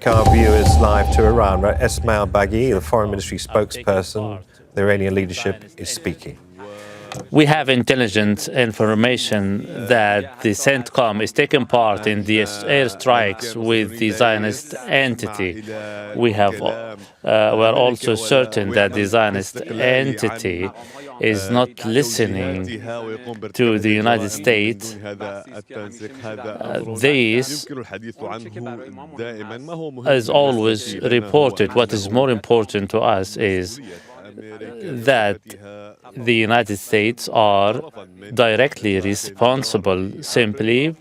take our viewers live to Iran, where Esmail Baghaei, the foreign ministry spokesperson, the Iranian leadership, is speaking. We have intelligence information that the CENTCOM is taking part in the airstrikes with the Zionist entity. We're also certain that the Zionist entity is not listening to the United States. This is always reported. What is more important to us is that the United States are directly responsible. Simply,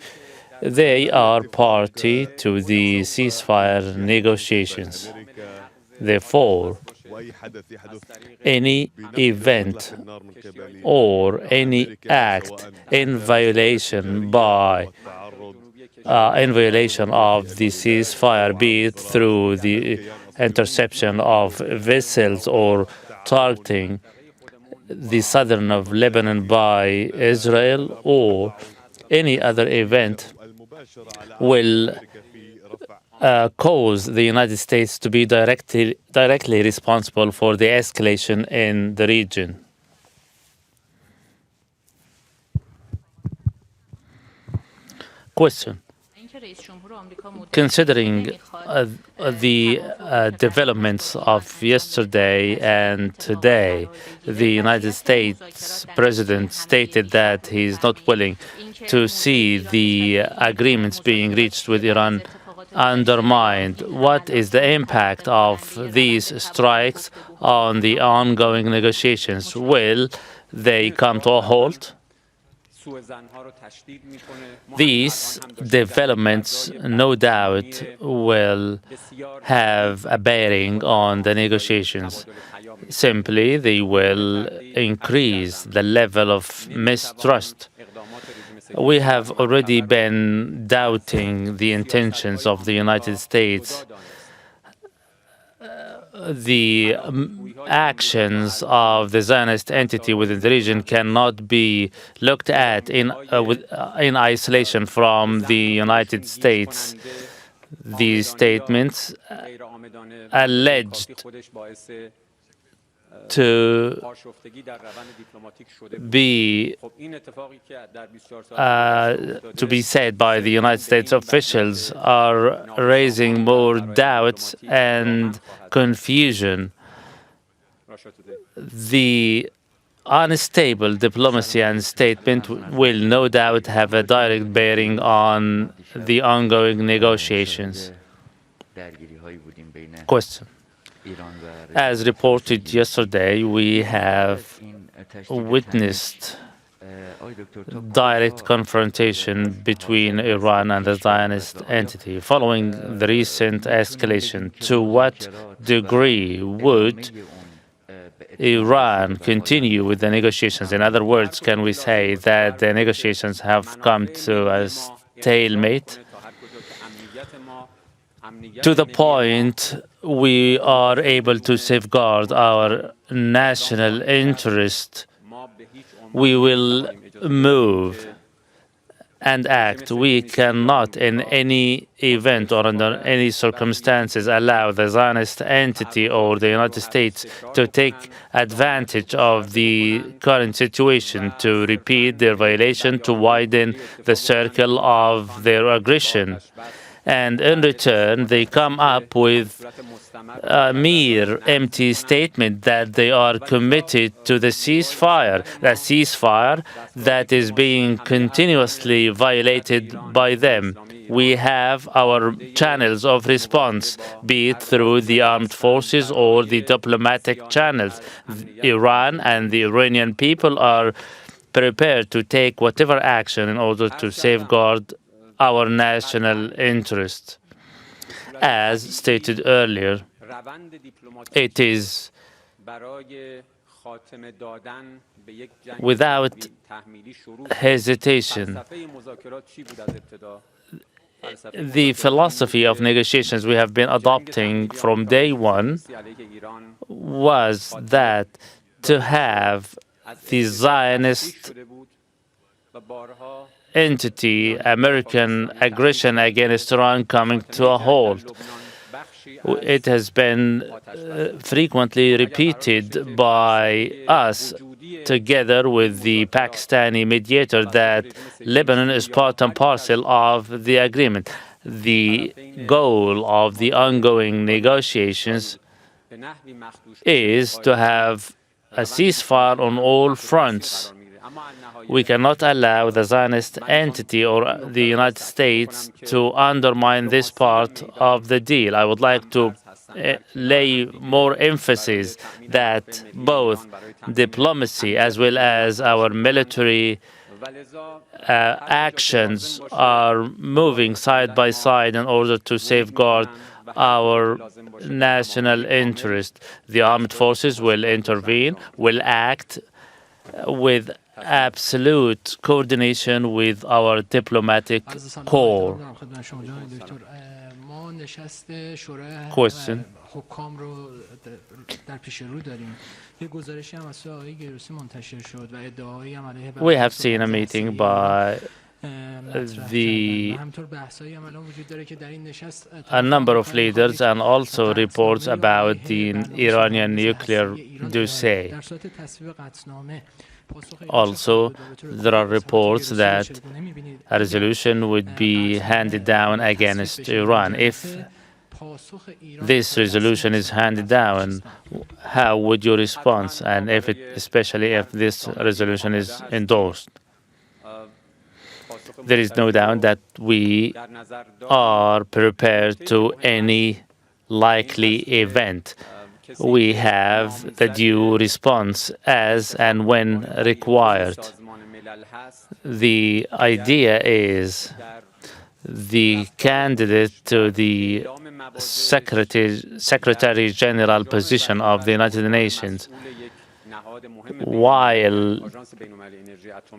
they are party to the ceasefire negotiations. Therefore, any event or any act in violation of the ceasefire, be it through the interception of vessels or targeting the southern of Lebanon by Israel, or any other event, will cause the United States to be directly responsible for the escalation in the region. Question. Considering the developments of yesterday and today, the United States President stated that he is not willing to see the agreements being reached with Iran undermined. What is the impact of these strikes on the ongoing negotiations? Will they come to a halt? These developments, no doubt, will have a bearing on the negotiations. Simply, they will increase the level of mistrust. We have already been doubting the intentions of the United States. The actions of the Zionist entity within the region cannot be looked at in isolation from the United States. These statements alleged to be said by the United States officials are raising more doubts and confusion. The unstable diplomacy and statement will no doubt have a direct bearing on the ongoing negotiations. Question. As reported yesterday, we have witnessed direct confrontation between Iran and the Zionist entity. Following the recent escalation, to what degree would Iran continue with the negotiations? In other words, can we say that the negotiations have come to a stalemate to the point we are able to safeguard our national interest? We will move and act. We cannot, in any event or under any circumstances, allow the Zionist entity or the United States to take advantage of the current situation to repeat their violation, to widen the circle of their aggression. And in return, they come up with a mere empty statement that they are committed to the ceasefire that is being continuously violated by them. We have our channels of response, be it through the armed forces or the diplomatic channels. Iran and the Iranian people are prepared to take whatever action in order to safeguard our national interest. As stated earlier, it is without hesitation. The philosophy of negotiations we have been adopting from day one was that to have the Zionist entity, American aggression against Iran, coming to a halt. It has been frequently repeated by us, together with the Pakistani mediator, that Lebanon is part and parcel of the agreement. The goal of the ongoing negotiations is to have a ceasefire on all fronts. We cannot allow the Zionist entity or the United States to undermine this part of the deal. I would like to lay more emphasis that both diplomacy as well as our military actions are moving side by side in order to safeguard our national interest. The armed forces will intervene, will act with absolute coordination with our diplomatic corps. Question. We have seen a meeting by a number of leaders and also reports about the Iranian nuclear dossier. Also, there are reports that a resolution would be handed down against Iran. If this resolution is handed down, how would you respond? And especially if this resolution is endorsed? There is no doubt that we are prepared to any likely event. We have the due response as and when required. The idea is the candidate to the Secretary General position of the United Nations, while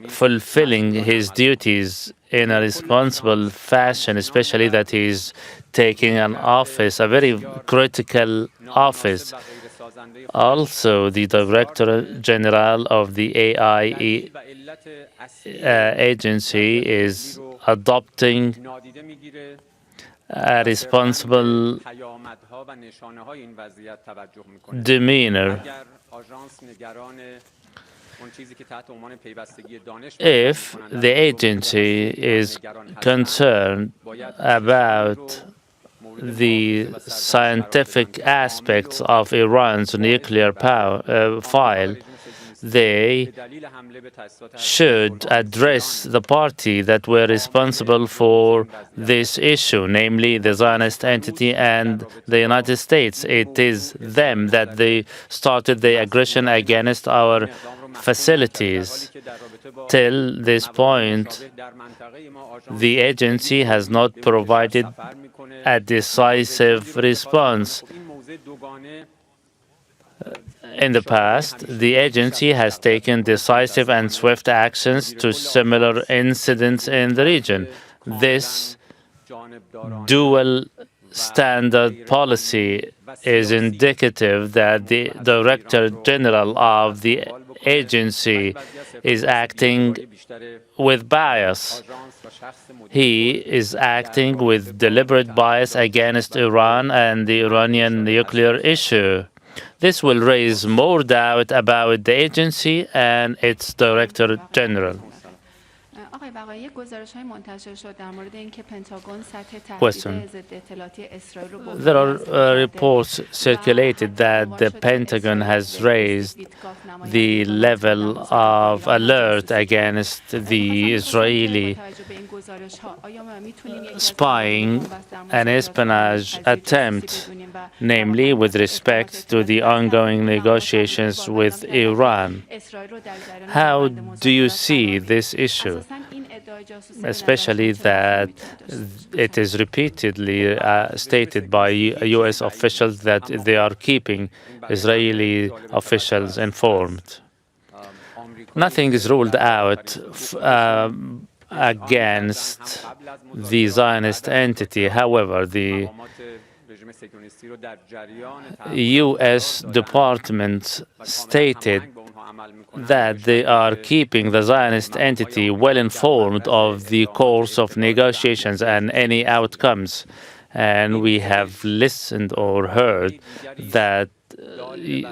fulfilling his duties in a responsible fashion, especially that he is taking an office, a very critical office. Also, the Director General of the IAEA agency is adopting a responsible demeanor. If the agency is concerned about the scientific aspects of Iran's nuclear file, they should address the party that were responsible for this issue, namely the Zionist entity and the United States. It is them that they started the aggression against our facilities. Till this point, the agency has not provided a decisive response. In the past, the agency has taken decisive and swift actions to similar incidents in the region. This dual standard policy is indicative that the Director General of the agency is acting with bias. He is acting with deliberate bias against Iran and the Iranian nuclear issue. This will raise more doubt about the agency and its Director General. Question. There are reports circulated that the Pentagon has raised the level of alert against the Israeli spying and espionage attempt, namely with respect to the ongoing negotiations with Iran. How do you see this issue? Especially that it is repeatedly stated by U.S. officials that they are keeping Israeli officials informed. Nothing is ruled out against the Zionist entity. However, the U.S. Department stated that they are keeping the Zionist entity well informed of the course of negotiations and any outcomes. and we have listened or heard that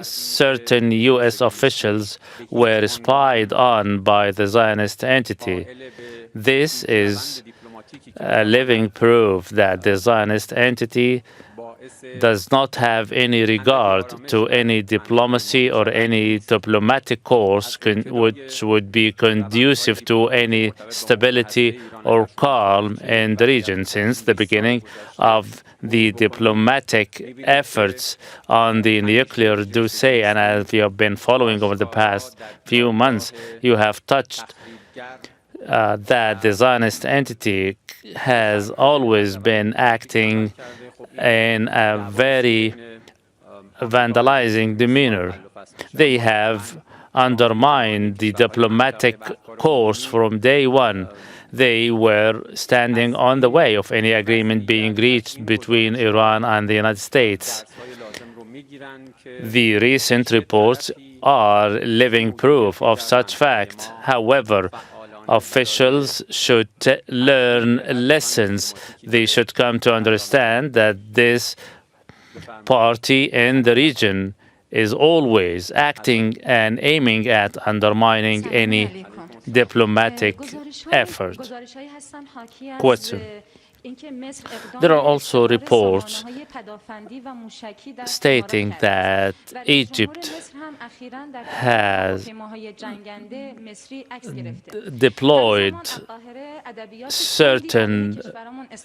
certain U.S. officials were spied on by the Zionist entity. This is a living proof that the Zionist entity does not have any regard to any diplomacy or any diplomatic course which would be conducive to any stability or calm in the region. Since the beginning of the diplomatic efforts on the nuclear dossier, and as you have been following over the past few months, you have touched that the Zionist entity has always been acting in a very vandalizing demeanor. They have undermined the diplomatic course from day one. They were standing on the way of any agreement being reached between Iran and the United States. The recent reports are living proof of such fact. However, officials should learn lessons. They should come to understand that this party in the region is always acting and aiming at undermining any diplomatic effort. Question. There are also reports stating that Egypt has deployed certain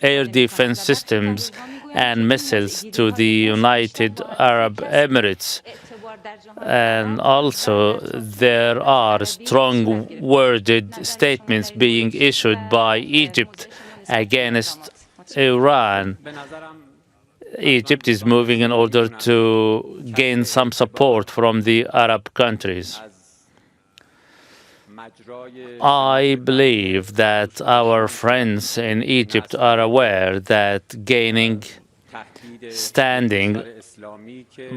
air defense systems and missiles to the United Arab Emirates. And also, there are strong-worded statements being issued by Egypt against Iran. Egypt is moving in order to gain some support from the Arab countries. I believe that our friends in Egypt are aware that gaining standing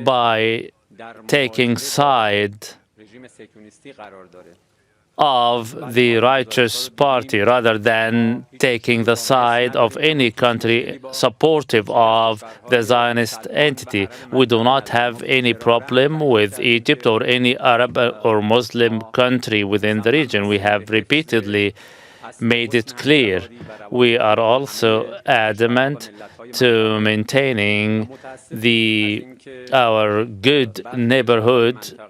by taking side of the righteous party rather than taking the side of any country supportive of the Zionist entity. We do not have any problem with Egypt or any Arab or Muslim country within the region. We have repeatedly made it clear. We are also adamant to maintaining our good neighborhood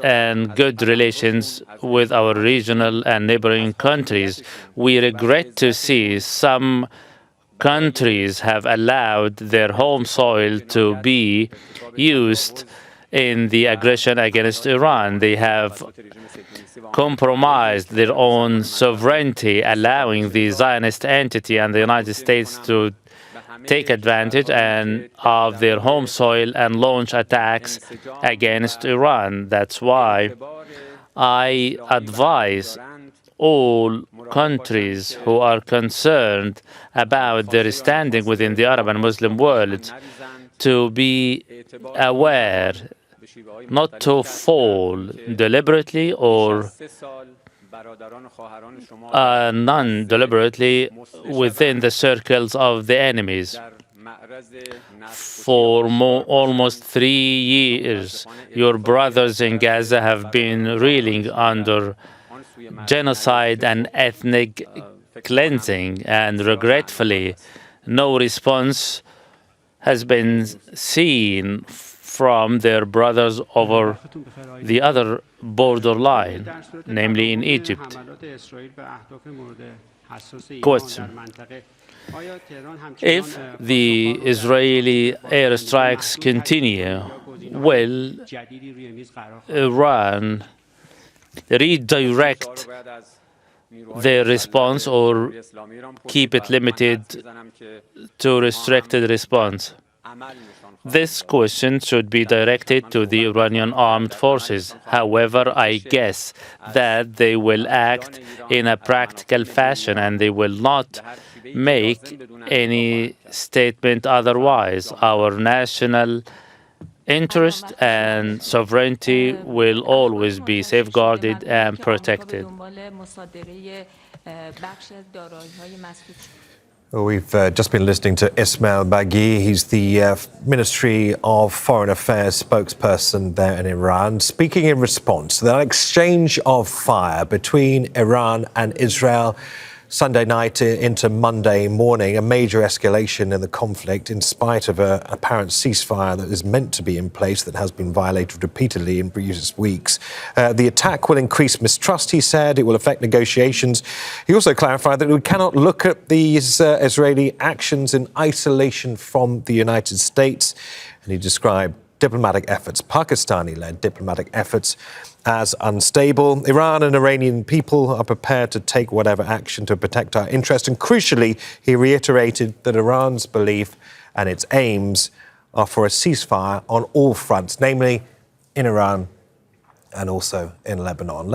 and good relations with our regional and neighboring countries. We regret to see some countries have allowed their home soil to be used in the aggression against Iran. They have compromised their own sovereignty, allowing the Zionist entity and the United States to take advantage of their home soil and launch attacks against Iran. That's why I advise all countries who are concerned about their standing within the Arab and Muslim world to be aware not to fall deliberately or non-deliberately within the circles of the enemies. For almost 3 years, your brothers in Gaza have been reeling under genocide and ethnic cleansing, and regretfully, no response has been seen from their brothers over the other borderline, namely in Egypt. Question. If the Israeli airstrikes continue, will Iran redirect their response or keep it limited to restricted response? This question should be directed to the Iranian armed forces. However, I guess that they will act in a practical fashion and they will not make any statement otherwise. Our national interest and sovereignty will always be safeguarded and protected. Well, we've just been listening to Esmail Baghaei. He's the Ministry of Foreign Affairs spokesperson there in Iran, speaking in response to that exchange of fire between Iran and Israel Sunday night into Monday morning, a major escalation in the conflict in spite of an apparent ceasefire that is meant to be in place that has been violated repeatedly in previous weeks. The attack will increase mistrust, he said. It will affect negotiations. He also clarified that we cannot look at these Israeli actions in isolation from the United States. And he described diplomatic efforts, Pakistani-led diplomatic efforts, as unstable. Iran and Iranian people are prepared to take whatever action to protect our interests. And crucially, he reiterated that Iran's belief and its aims are for a ceasefire on all fronts, namely in Iran and also in Lebanon.